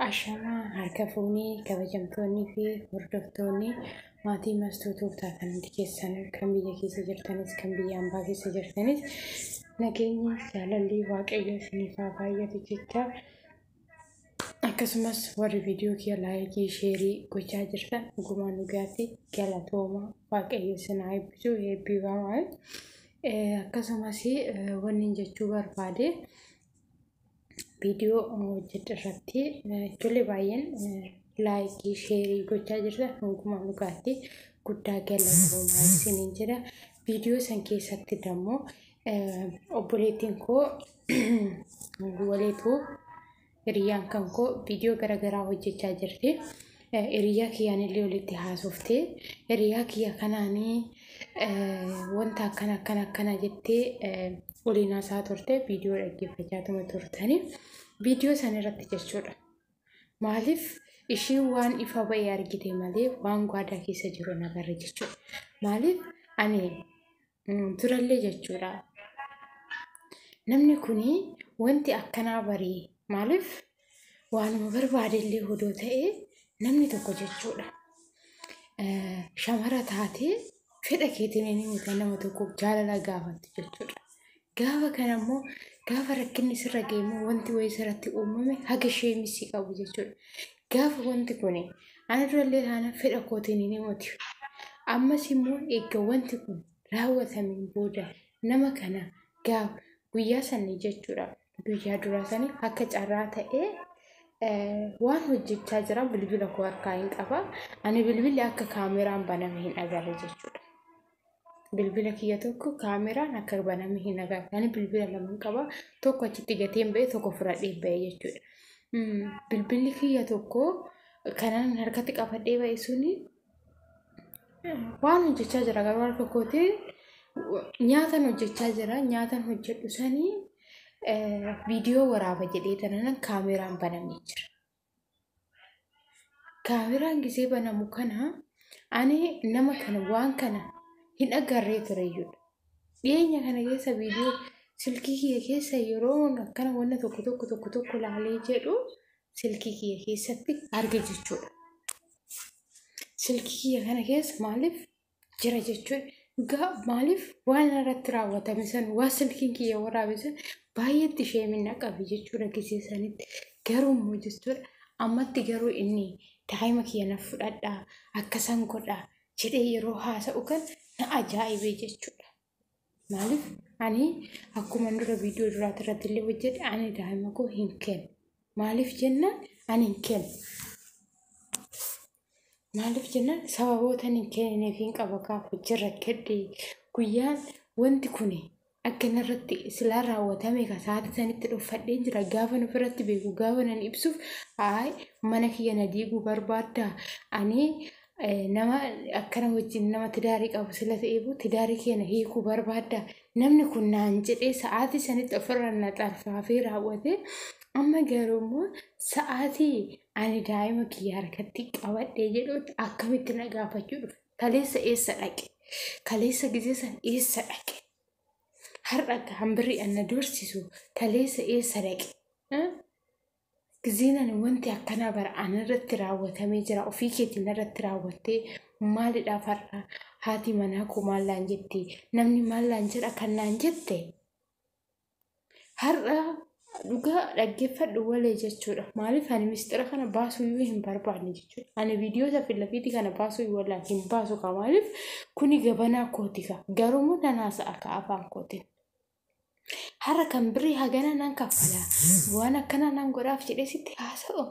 Ashama harka fuunii kabajamtoonni fi hordoftoonni maatii maastootaa kan keessan kan biyya keessa jirtanis kan biyya ambaa keessa jirtanis nageenyi jaalalli waaqayyo isiniif haa baay'atu jecha akkasumas warri viidiyoo kiyya laayikii sheerii gochaa jirtan dhugumaan dhugaatti galatooma waaqayyo isin haa eebbisu eebbifamaa akkasumas wanni jechuu barbaade video hojjetarratti ijoollee baay'een laayikii sheerii gochaa jirtan dhugumaan dhugaatti guddaa galatoomaa isiniin jedha. Video san keessatti dammoo obboleettiin koo waleetu hiriyaan kan koo video garagaraa hojjechaa jirti. Hiriyaa kiyyaan illee walitti haasoftee hiriyaa kiyya kanaanii wanta akkana jettee waliin haasaa turte video dhaggeeffachaa turtanii video san irratti jechuudha. Maaliif ishii waan ifa ba'ee argite malee waan gwaadaa keessa jiru nagarre jechuudha. Maaliif ani turallee jechuudha. Namni kuni wanti akkanaa barii maaliif waanuma barbaadellee hodoo ta'ee namni tokko jechuudha. Shamara taatee fedha keetiin inni nama tokko jaalala gaafatti jechuudha. Gaafa kanammoo gaafa rakkinni sirra geemu wanti wayii sirratti uumame haga sheemisi qabu jechuudha. Gaafa wanti kuni ana durallee taana fedha kootiin inni moti. Ammas immoo eegga wanti kun raawwatameen booda nama kana gaafa guyyaa sanni jechuudha. Guyyaa dura sanii akka carraa ta'ee waan hojjechaa jira bilbila koo harkaa hin qaba. Ani bilbilli akka kaameraan baname hin agarre jechuudha. Bilbila kiyya tokko kaameraan akka baname hin agarre. Ani bilbila lama qaba. Tokko achitti gateen ba'e tokko fudhadhee ba'e jechuudha. Bilbilli kiyya tokko kanaan harkatti qabadhee ba'e suni waan hojjechaa jira garuu harka kootiin nyaatan hojjechaa jira. Nyaatan hojjedhu sanii video waraaba jedhee tanan kaameraan banamee jira. Kaameraan gisee banamu kana ani nama kana waan kana hin agarree tureyyudha. Dhiyeenya kana keessa video silkii kiyya keessa yeroo akkana wanna tokko laalee jedhu silkii kiyya keessatti arge jechuudha. Silkii kiyya kana keessa maaliif jira jechuudha. Maaliif waan irratti raawwatame san waan silkiin kiyya waraabe san baay'eetti sheemina qabi jechuudha gisee sanitti. Garuu immoo jechuudha ammatti garuu inni daa'ima kiyya na fudhadhaa akkasan godhaa jedhee yeroo haasa'u kan na ajaa'ibee jechuudha. Maaliif ani akkuma dura viidiyoo duraati irratti illee hojjedhe ani daa'ima koo hin kennu. Maaliif jennaan ani hin kennu. Maaliif jennaan sababoota hin kennineef hin qaba gaafa jirra kedde guyyaan wanti kuni akka narratti silaa raawwatame ka sa'aatii sanitti dhuffadheen jira gaafa nu biratti beeku gaafa nan ibsuuf mana kiyya na diiguu barbaadda ani nama akkana wajjin nama tidaarii qabu sila ta'eefu tidaarii kiyya na hiikuu barbaadda namni kun naan jedhee sa'aatii sanitti ofirra na xarfaafee raawwate amma garuu immoo sa'aatii ani daa'ima kiyya harkatti qabadhee jedhuutti akkamitti na gaafachuu dhufe kaleessa eessa dhaqe kaleessa gisee san eessa dhaqe har'a hambirri anna dorsisu kaleessa eessa dhaqe gizeen ani wanti akkana bara anarratti raawwatamee jira ofii keetiin irratti raawwattee maalidhaaf har'a haati manaa koo maallaan jette namni maallaan jedha kan naan jette har'a dhugaa dhaggeeffadhu walee jechuudha. Maaliif ani mistira kana baasuu hin barbaanne jechuudha. Ani viidiyoo safilafiitii kana baasuu walaa hin baasu ka maaliif kuni gabanaa kooti ka garuu immoo nanaasa akka afaan kootiin. Har'a kan birrii hagana nan kaffala waan akkana nan godhaaf jedhee sitti haasa'u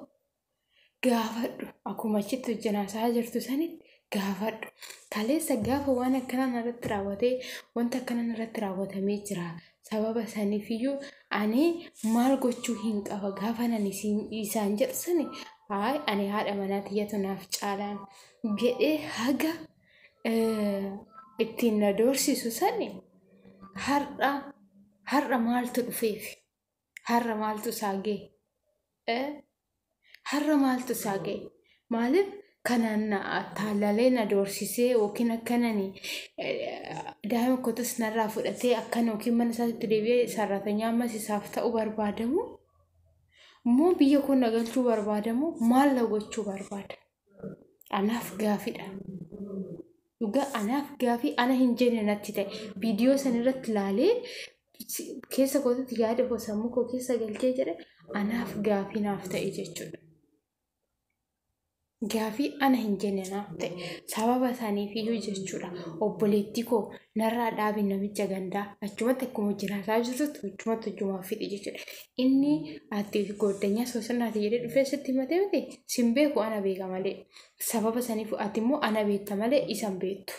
gaafadhu akkuma achitti hojjanaasaa jirtu sanitti gaafadhu. Kaleessa gaafa waan akkana narratti raawwatee wanta akkana narratti raawwatamee jira. Sababa saniifiyyuu ani maal gochuu hin qaba gaafa nan isaan jedhsani ani haadha manaa tiyyatu naaf caalaan jedhee haga ittiin na doorsisu sani har'a maaltu dhufeef har'a maaltu saagee maaliif kanaan taalalee na doorsisee yookiin akkanani daa'ima kootas narraa fudhatee akkan yookiin mana isaatti deebi'ee sararatanyaa ammas isaaf ta'u barbaadamu moo biyya kun nagalchuu barbaada moo maal gochuu barbaada? Anaaf gaafiidha. Dhugaa anaaf gaafii ana hin jenne natti ta'e viidiyoo san irratti ilaalee keessa kootitti yaada koo sammuu koo keessa galchee jedhe anaaf gaafii naaf ta'e jechuudha. Gaafii ana hin jenne naaf ta'e sababa isaaniif iyyuu jechuudha. Obboleettii koo narraa dhaabi namicha gandaa achumatti akkuma jiraataa jirtutti achumatti hojjumaa fidhe jechuudha. Inni ati goddanyaa soosannaati jedhee dhufee sitti himatee miti sin beeku ana beeka malee sababa saniif ati immoo ana beekta malee isan beektu.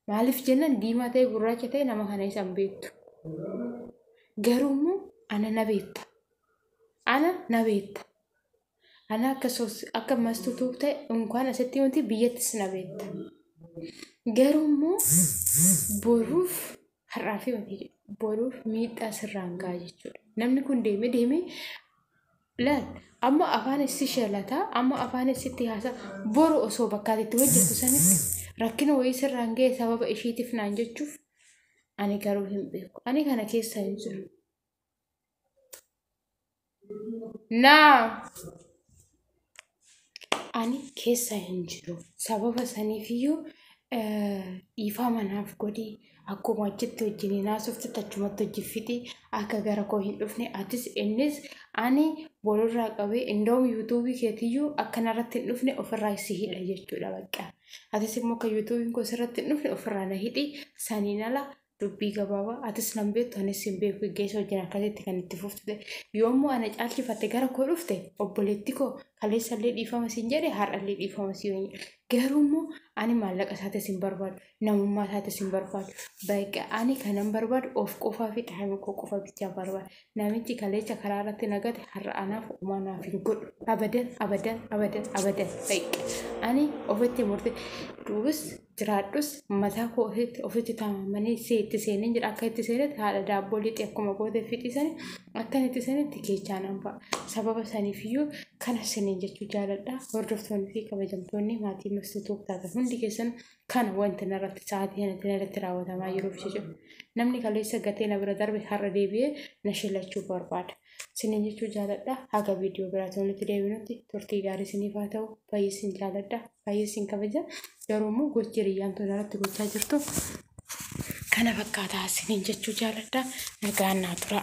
Maaliif jennaan diimaa ta'e gurraacha ta'e nama kana isan beektu. Garuu immoo ana na beekta. Ana na beekta. Ana akka mastuutuuf ta'e unkaan asitti wanti biyyattis na beekta. Garuu immoo boruuf har'aa fi boruuf miidhaa sirraan gahaa jechuudha. Namni kun deemee laal amma afaan itti shalataa amma afaan itti haasaa boru osoo bakka itti hojjetu sanitti rakkina wayii sirraan ga'e sababa ishiitiif naan jechuuf ani garuu hin beeku. Ani kana keessa hin jiru. Ani keessa hin jiru. Sababa saniifiyyuu dhiifaa manaaf godhii akkuma achitti wajjin naasofte achumatti hojjifiti akka gara koo hin dhufne atis innis ani bolorraa qabee indoom yuutuubii keetiyyuu akkanarratti hin dhufne ofirraa si hidha jechuudha bakka. Atis immoo akka yuutuubiin koo sirratti hin dhufne ofirraa na hidhi saniin ala dubbii gabaabaa atis nan beektu anis hin beeku geessa wajjin akkasitti kan itti fufte yoommoo ana caalchifatte gara koo dhufte obboleetti koo kaleessallee dhiifama siin jedhe har'allee dhiifama siin garuu immoo ani maallaqa isaatis hin barbaadu namummaa isaatis hin barbaadu baay'ee ani kanan barbaadu of qofaa fi dhahamuu koo qofa bichaa barbaadu namichi kaleessa karaa irratti nagate har'a anaaf uumaa naaf hin godhu abadan baay'ee ani ofitti murte duubis jiraadhus mataa koo ofitti taamamanii itti seeneen jira akka itti seenetti haadha daabboo lixi akkuma goote fixisanii akkan itti seenetti keechaa nan ba'a sababa saniifiyyuu kana seeneen jechuu jaaladha hordoftoonni fi kabajamtoonni maatii mastuutuuf taatan hundi keessan kana wanti narratti sa'aatii kanatti narratti raawwatamaa jiruuf jechuudha. Namni kaleessa gatee na bira darbe har'a deebi'ee na shillachuu barbaada. Seeneen jechuu jaaladha haga viidiyoo biraatti walitti deebinutti turtii gaarii isiniif haa ta'u baay'ee isin jaaladha baay'ee isin kabaja garuu immoo gochi hiriyyaan irratti gochaa jirtu kana fakkaataa seeneen jechuu jaaladha nagaan naa tura.